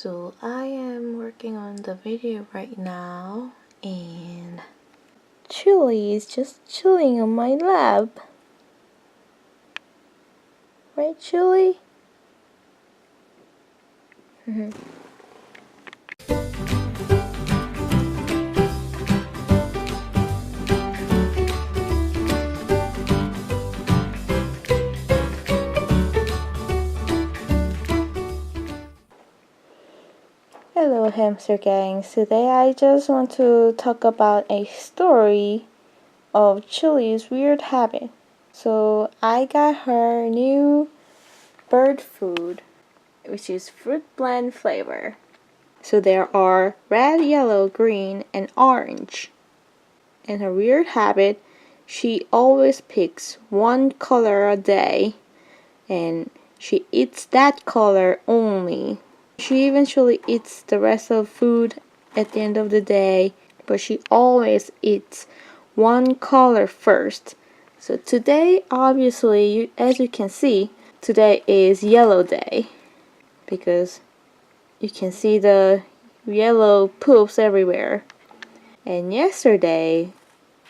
So I am working on the video right now, and Chili is just chilling on my lap. Right, Chili? Hello, hamster gangs. Today I just want to talk about a story of Chili's weird habit. So I got her new bird food, which is fruit blend flavor. So there are red, yellow, green, and orange. And her weird habit, she always picks one color a day and she eats that color only. She eventually eats the rest of food at the end of the day, but she always eats one color first. So today, obviously, as you can see, today is yellow day because you can see the yellow poops everywhere. And yesterday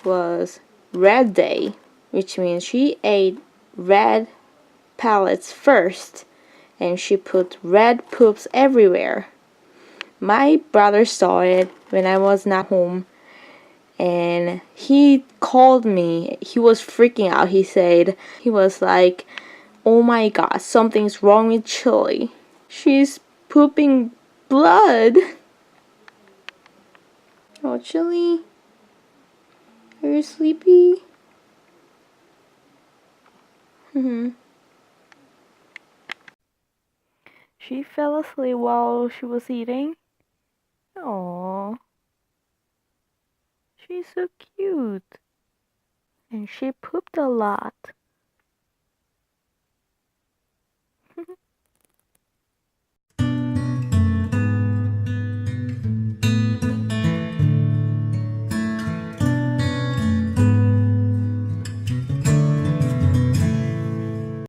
was red day, which means she ate red pellets first and she put red poops everywhere. My brother saw it when I was not home and he called me. He was freaking out. He was like, "Oh my god, something's wrong with Chili. She's pooping blood." Oh, Chili, are you sleepy? She fell asleep while she was eating. Aww. She's so cute. And she pooped a lot.